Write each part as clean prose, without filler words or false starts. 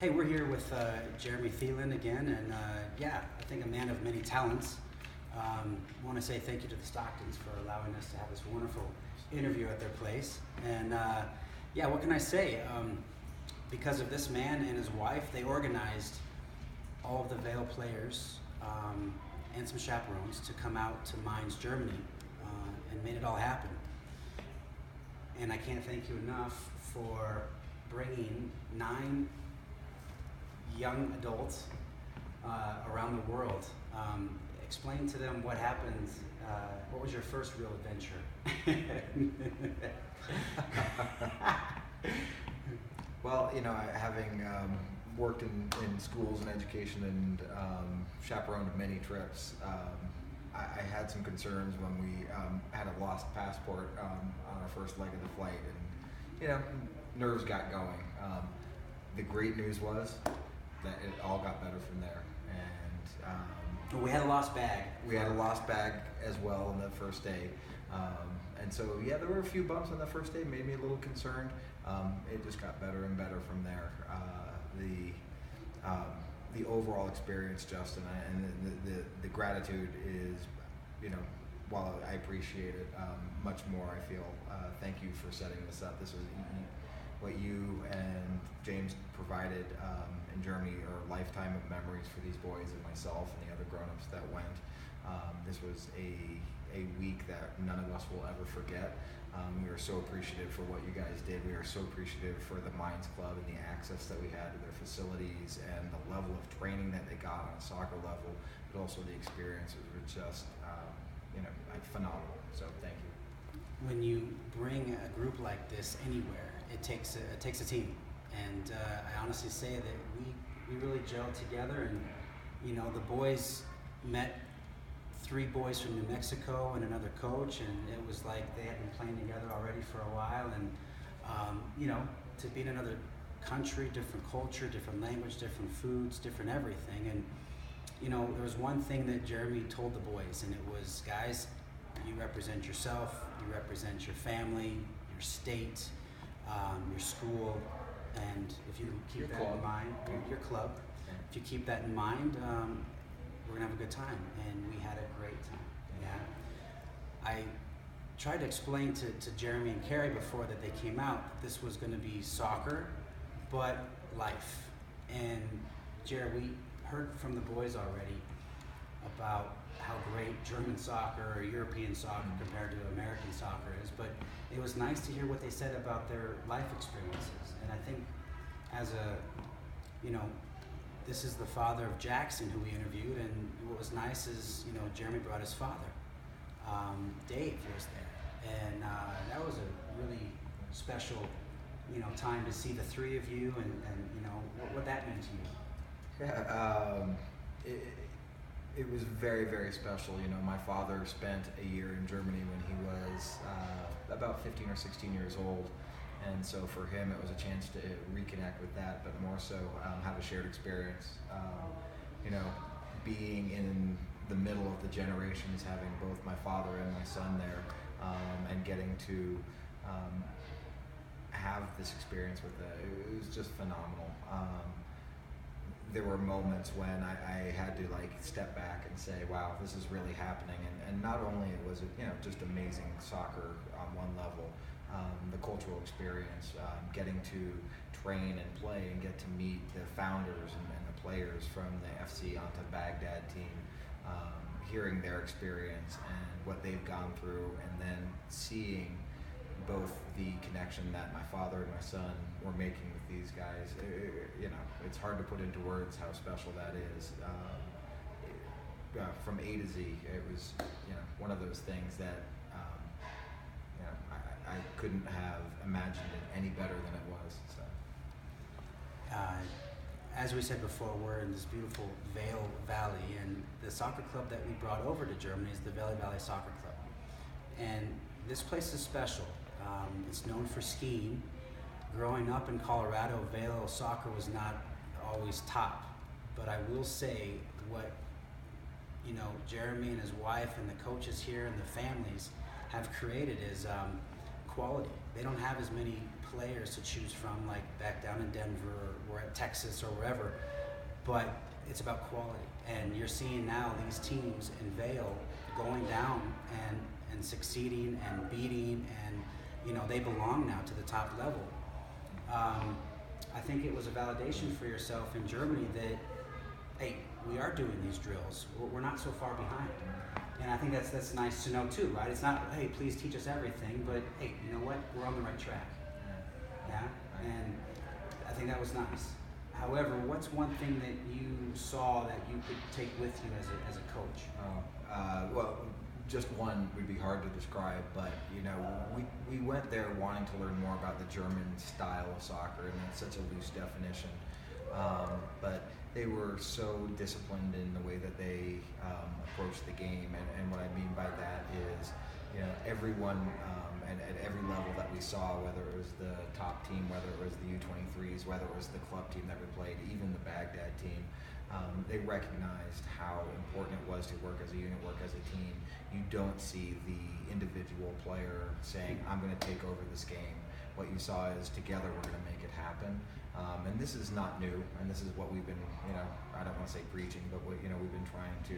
Hey, we're here with Jeremy Thelen again, and yeah, I think a man of many talents. I want to say thank you to the Stocktons for allowing us to have this wonderful interview at their place. And yeah, what can I say? Because of this man and his wife, they organized all of the Vale players and some chaperones to come out to Mainz, Germany, and made it all happen. And I can't thank you enough for bringing 9 young adults around the world. Explain to them what happened. What was your first real adventure? Well, having worked in schools and education and chaperoned many trips, I had some concerns when we had a lost passport on our first leg of the flight, and nerves got going. The great news was that it all got better from there, and We had a lost bag. we had a lost bag as well on the first day. And so, yeah, there were a few bumps on the first day, made me a little concerned. It just got better and better from there. The overall experience, Justin, and the gratitude is, while I appreciate it much more, I feel thank you for setting this up. This was what you and James provided in Germany are a lifetime of memories for these boys and myself and the other grown-ups that went. This was a week that none of us will ever forget. We are so appreciative for what you guys did. We are so appreciative for the Mainz Club and the access that we had to their facilities and the level of training that they got on a soccer level, but also the experiences were just, phenomenal. So thank you. When you bring a group like this anywhere, it takes a team, and I honestly say that we really gelled together. And the boys met 3 boys from New Mexico and another coach, and it was like they had been playing together already for a while. And to be in another country, different culture, different language, different foods, different everything. And there was one thing that Jeremy told the boys, and it was, guys, you represent yourself, you represent your family, your state, your school, and if you keep Your that club. in mind, your club, if you keep that in mind, we're gonna have a good time. And we had a great time. Yeah. I tried to explain to Jeremy and Carrie before that they came out that this was gonna be soccer, but life. And Jerry, we heard from the boys already about how great German soccer or European soccer compared to American soccer is, but it was nice to hear what they said about their life experiences. And I think this is the father of Jackson who we interviewed, and what was nice is, Jeremy brought his father. Dave was there, and that was a really special, time to see the 3 of you, and what that meant to you. Yeah, it was very, very special. My father spent a year in Germany when he was about 15 or 16 years old. And so for him, it was a chance to reconnect with that, but more so have a shared experience. Being in the middle of the generations, having both my father and my son there, and getting to have this experience with it was just phenomenal. There were moments when I had to step back and say, wow, this is really happening. And not only was it, just amazing soccer on one level, the cultural experience, getting to train and play and get to meet the founders and the players from the FC Anta Baghdad team, hearing their experience and what they've gone through, and then seeing both the connection that my father and my son were making with these guys. It's hard to put into words how special that is. From A to Z, it was one of those things that I couldn't have imagined it any better than it was. So. As we said before, we're in this beautiful Vale Valley, and the soccer club that we brought over to Germany is the Vale Valley Soccer Club. And this place is special. It's known for skiing. Growing up in Colorado, Vale soccer was not always top, but I will say what Jeremy and his wife and the coaches here and the families have created is quality. They don't have as many players to choose from, like back down in Denver or at Texas or wherever, but it's about quality. And you're seeing now these teams in Vail going down and succeeding and beating, and they belong now to the top level. I think it was a validation for yourself in Germany that, hey, we are doing these drills. We're not so far behind. And I think that's nice to know too, right? It's not, hey, please teach us everything, but hey, you know what? We're on the right track. Yeah? And I think that was nice. However, what's one thing that you saw that you could take with you as a coach? Well, just one would be hard to describe, but we went there wanting to learn more about the German style of soccer, and that's such a loose definition. But they were so disciplined in the way that they approached the game, and what I mean by that is, everyone at every level that we saw, whether it was the top team, whether it was the U23s, whether it was the club team that we played, even the Baghdad team, they recognized how important it was to work as a unit, work as a team. You don't see the individual player saying, I'm going to take over this game. What you saw is together we're going to make it happen. And this is not new, and this is what we've been, I don't want to say preaching, but we've been trying to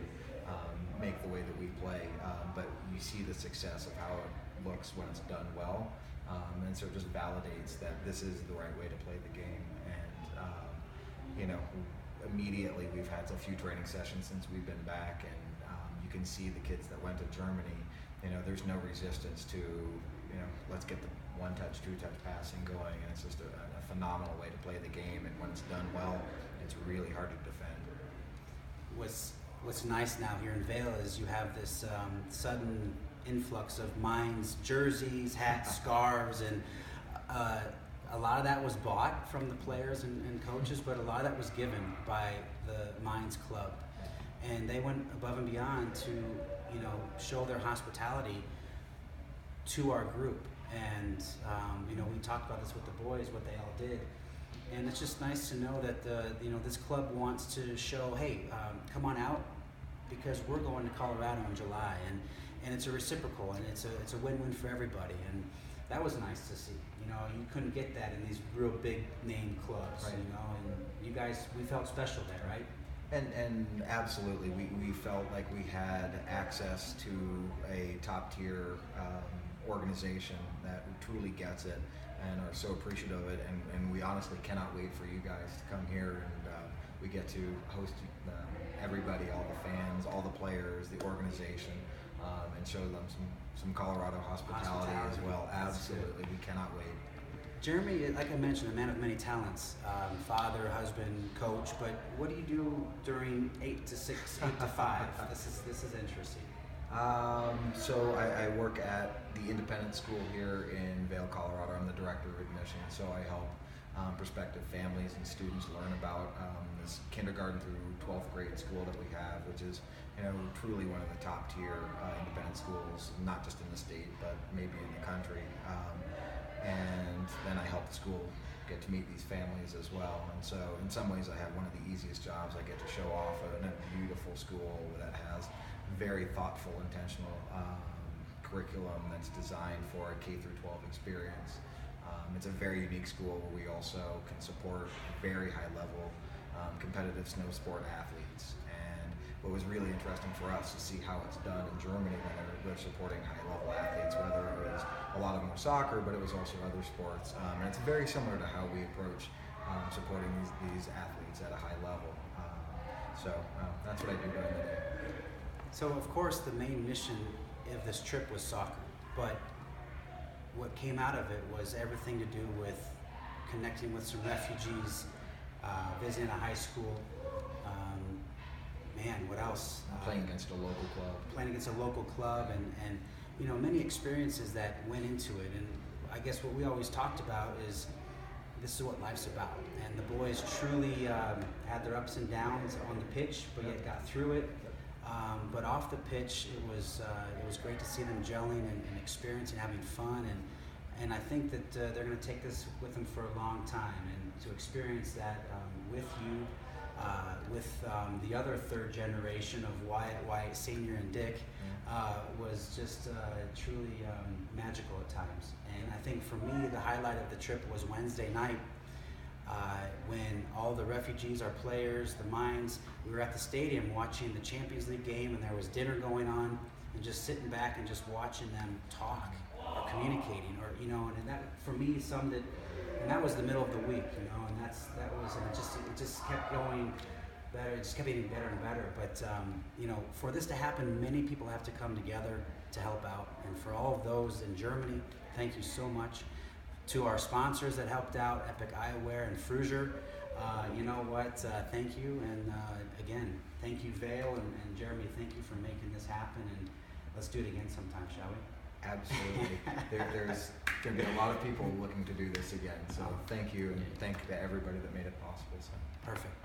make the way that we play. But you see the success of how it looks when it's done well, and so it just validates that this is the right way to play the game. And immediately we've had a few training sessions since we've been back, and you can see the kids that went to Germany. There's no resistance to let's get the one-touch, two-touch passing going, and it's just a phenomenal way to play the game. And when it's done well, it's really hard to defend. What's nice now here in Vail is you have this sudden influx of Mainz jerseys, hats, scarves, and a lot of that was bought from the players and coaches, but a lot of that was given by the Mainz club. And they went above and beyond to, show their hospitality to our group. And, we talked about this with the boys, what they all did. And it's just nice to know that this club wants to show, hey, come on out, because we're going to Colorado in July, and it's a reciprocal, and it's a win-win for everybody. And that was nice to see. You couldn't get that in these real big name clubs, right. And you guys, we felt special there, right? And absolutely, we felt like we had access to a top tier organization that truly gets it and are so appreciative of it, and we honestly cannot wait for you guys to come here, and we get to host everybody, all the fans, all the players, the organization, and show them some Colorado hospitality as well. Absolutely, we cannot wait. Jeremy, like I mentioned, a man of many talents, father, husband, coach, but what do you do during 8 to 6, 8 to 5? This is interesting. So I work at the independent school here in Vail, Colorado. I'm the director of admissions, so I help prospective families and students learn about this kindergarten through 12th grade school that we have, which is truly one of the top tier independent schools, not just in the state, but maybe in the country. And then I help the school get to meet these families as well. And so in some ways I have one of the easiest jobs. I get to show off a beautiful school that has very thoughtful, intentional curriculum that's designed for a K through 12 experience. It's a very unique school where we also can support very high level competitive snow sport athletes. And what was really interesting for us to see how it's done in Germany when they're supporting high level athletes, whether it was a lot of them were soccer, but it was also other sports. And it's very similar to how we approach supporting these athletes at a high level. So that's what I do during the day. So of course the main mission of this trip was soccer, but what came out of it was everything to do with connecting with some refugees, visiting a high school. What else? Playing against a local club. Playing against a local club, and many experiences that went into it. And I guess what we always talked about is this is what life's about. And the boys truly had their ups and downs on the pitch, but yet got through it. But off the pitch, it was great to see them gelling and experiencing, having fun, and I think that they're going to take this with them for a long time, and to experience that with you with the other third generation of Wyatt Senior and Dick was just truly magical at times. And I think for me, the highlight of the trip was Wednesday night when all the refugees, our players, the Mines, we were at the stadium watching the Champions League game, and there was dinner going on, and just sitting back and just watching them talk or communicating, or and that for me summed it. And that was the middle of the week, and it just kept going better. It just kept getting better and better. But for this to happen, many people have to come together to help out. And for all of those in Germany, thank you so much. To our sponsors that helped out, Epic Eyewear and Fruger, thank you. And again, thank you, Vale and Jeremy. Thank you for making this happen. And let's do it again sometime, shall we? Absolutely. There's going to be a lot of people looking to do this again. So thank you, and thank you to everybody that made it possible. So perfect.